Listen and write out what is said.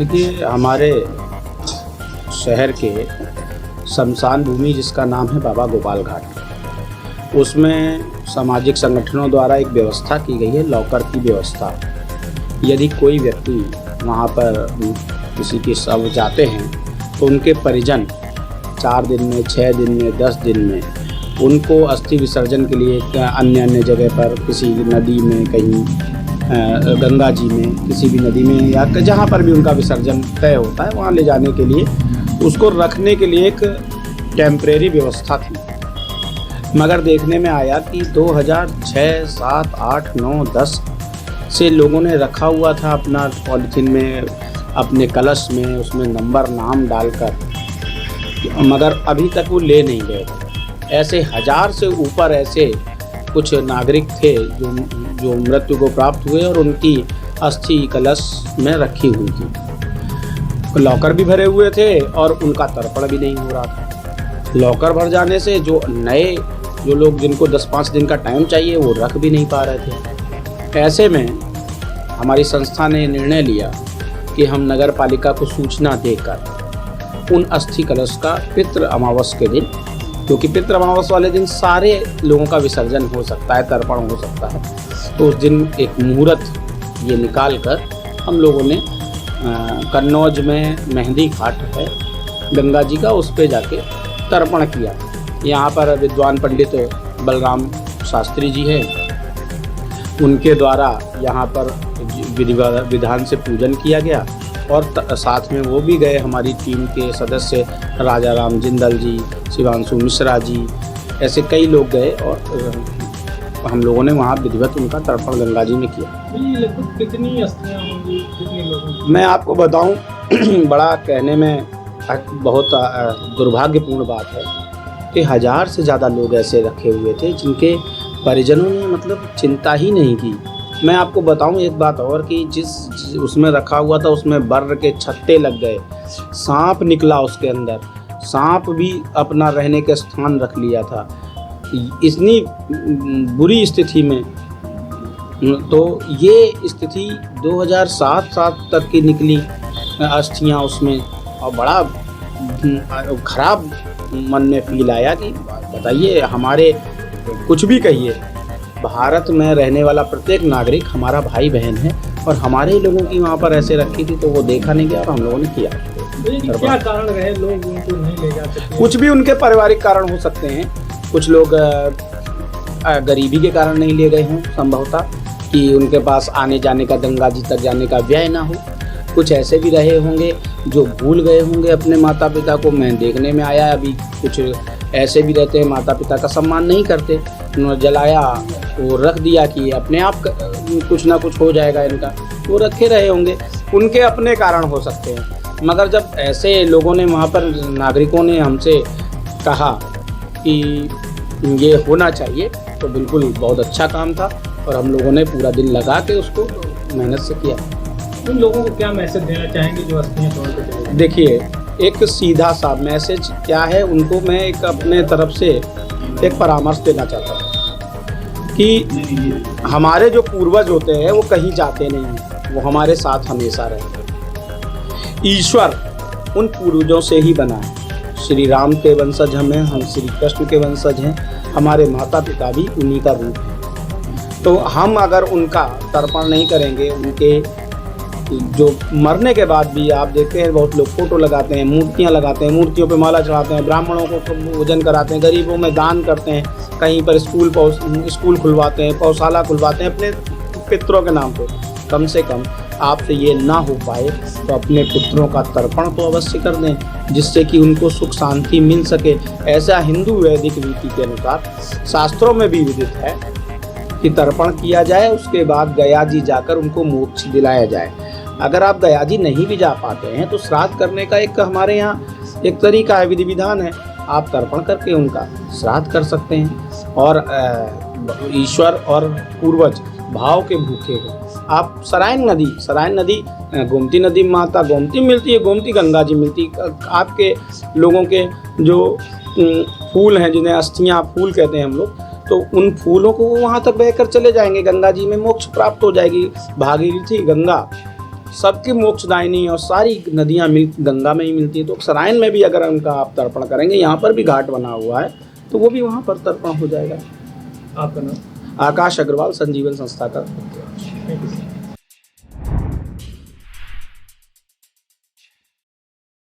देखिए, हमारे शहर के शमशान भूमि जिसका नाम है बाबा गोपाल घाट, उसमें सामाजिक संगठनों द्वारा एक व्यवस्था की गई है, लॉकर की व्यवस्था। यदि कोई व्यक्ति वहाँ पर किसी के शव जाते हैं तो उनके परिजन 4 दिन में, 6 दिन में, 10 दिन में उनको अस्थि विसर्जन के लिए अन्य जगह पर, किसी नदी में, कहीं गंगा जी में, किसी भी नदी में या जहाँ पर भी उनका विसर्जन तय होता है वहाँ ले जाने के लिए, उसको रखने के लिए एक टेम्परेरी व्यवस्था थी। मगर देखने में आया कि 2006, 7, 8, 9, 10 से लोगों ने रखा हुआ था अपना पॉलीथीन में, अपने कलश में, उसमें नंबर नाम डालकर, मगर अभी तक वो ले नहीं गए। ऐसे 1000 से ऊपर ऐसे कुछ नागरिक थे जो मृत्यु को प्राप्त हुए और उनकी अस्थि कलश में रखी हुई थी। लॉकर भी भरे हुए थे और उनका तर्पण भी नहीं हो रहा था। लॉकर भर जाने से जो लोग जिनको 10-5 दिन का टाइम चाहिए वो रख भी नहीं पा रहे थे। ऐसे में हमारी संस्था ने निर्णय लिया कि हम नगर पालिका को सूचना देकर उन अस्थि कलश का पितृ अमावस के दिन, क्योंकि पितृ अमावस वाले दिन सारे लोगों का विसर्जन हो सकता है, तर्पण हो सकता है, तो उस दिन एक मुहूर्त ये निकाल कर हम लोगों ने कन्नौज में मेहंदी घाट है गंगा जी का, उस पे जाके तर्पण किया। यहाँ पर विद्वान पंडित बलराम शास्त्री जी हैं, उनके द्वारा यहाँ पर विधान से पूजन किया गया और साथ में वो भी गए, हमारी टीम के सदस्य राजा राम जिंदल जी, शिवांशु मिश्रा जी, ऐसे कई लोग गए और हम लोगों ने वहाँ विधिवत उनका तर्पण गंगा जी में किया। लगभग कितनी अस्थियाँ होंगी, कितने लोगों? मैं आपको बताऊं, बड़ा कहने में बहुत दुर्भाग्यपूर्ण बात है कि 1000 से ज़्यादा लोग ऐसे रखे हुए थे जिनके परिजनों ने मतलब चिंता ही नहीं की। मैं आपको बताऊं एक बात और कि जिस उसमें रखा हुआ था उसमें बर्र के छत्ते लग गए, सांप निकला उसके अंदर, सांप भी अपना रहने के स्थान रख लिया था। इतनी बुरी स्थिति में, तो ये स्थिति 2007 तक की निकली अस्थियां उसमें, और बड़ा खराब मन में फील आया कि बताइए, हमारे कुछ भी कहिए, भारत में रहने वाला प्रत्येक नागरिक हमारा भाई बहन है और हमारे ही लोगों की वहाँ पर ऐसे रखी थी, तो वो देखा नहीं गया और हम लोगों ने किया। क्या कारण रहे लोग उनको नहीं ले जा सकते? कुछ भी उनके पारिवारिक कारण हो सकते हैं, कुछ लोग गरीबी के कारण नहीं ले गए हों, संभवतः कि उनके पास आने जाने का, गंगा जी तक जाने का व्यय ना हो। कुछ ऐसे भी रहे होंगे जो भूल गए होंगे अपने माता पिता को। मैं देखने में आया अभी कुछ ऐसे भी रहते हैं माता पिता का सम्मान नहीं करते, उन्होंने जलाया, वो रख दिया कि अपने आप कुछ ना कुछ हो जाएगा इनका, वो रखे रहे होंगे, उनके अपने कारण हो सकते हैं। मगर जब ऐसे लोगों ने वहाँ पर, नागरिकों ने हमसे कहा कि ये होना चाहिए, तो बिल्कुल बहुत अच्छा काम था और हम लोगों ने पूरा दिन लगा के उसको मेहनत से किया। उन लोगों को क्या मैसेज देना चाहेंगे जो अस्थियां तौर पे चले? देखिए, एक सीधा सा मैसेज क्या है, उनको मैं एक अपने तरफ से एक परामर्श देना चाहता हूँ कि हमारे जो पूर्वज होते हैं वो कहीं जाते नहीं हैं, वो हमारे साथ हमेशा रहते हैं। ईश्वर उन पूर्वजों से ही बना है। श्री राम के वंशज हम श्री कृष्ण के वंशज हैं, हमारे माता पिता भी उन्हीं का रूप है। तो हम अगर उनका तर्पण नहीं करेंगे, उनके जो मरने के बाद भी, आप देखते हैं बहुत लोग फोटो लगाते हैं, मूर्तियां लगाते हैं, मूर्तियों पे माला चढ़ाते हैं, ब्राह्मणों को भोजन कराते हैं, गरीबों में दान करते हैं, कहीं पर स्कूल खुलवाते हैं, पौशाला खुलवाते हैं अपने पितरों के नाम पे। कम से कम आपसे ये ना हो पाए तो अपने पुत्रों का तर्पण तो अवश्य कर दें, जिससे कि उनको सुख शांति मिल सके। ऐसा हिंदू वैदिक रीति के अनुसार शास्त्रों में भी विदित है कि तर्पण किया जाए, उसके बाद गया जी जाकर उनको मोक्ष दिलाया जाए। अगर आप गया जी नहीं भी जा पाते हैं तो श्राद्ध करने का एक हमारे यहाँ एक तरीका है, विधि विधान है, आप तर्पण करके उनका श्राद्ध कर सकते हैं। और ईश्वर और पूर्वज भाव के भूखे हैं। आप सरायन नदी गोमती नदी, माता गोमती मिलती है, गोमती गंगा जी मिलती। आपके लोगों के जो फूल हैं, जिन्हें अस्थियाँ फूल कहते हैं हम लोग, तो उन फूलों को वो वहाँ तक बहकर चले जाएंगे, गंगा जी में मोक्ष प्राप्त हो जाएगी। भागीरथी गंगा सबकी मोक्षदायिनी और सारी नदियाँ गंगा में ही मिलती है, तो सरायन में भी अगर उनका आप तर्पण करेंगे, यहाँ पर भी घाट बना हुआ है, तो वो भी वहाँ पर तर्पण हो जाएगा। आपका नाम? आकाश अग्रवाल, संजीवन संस्था का। Thank you.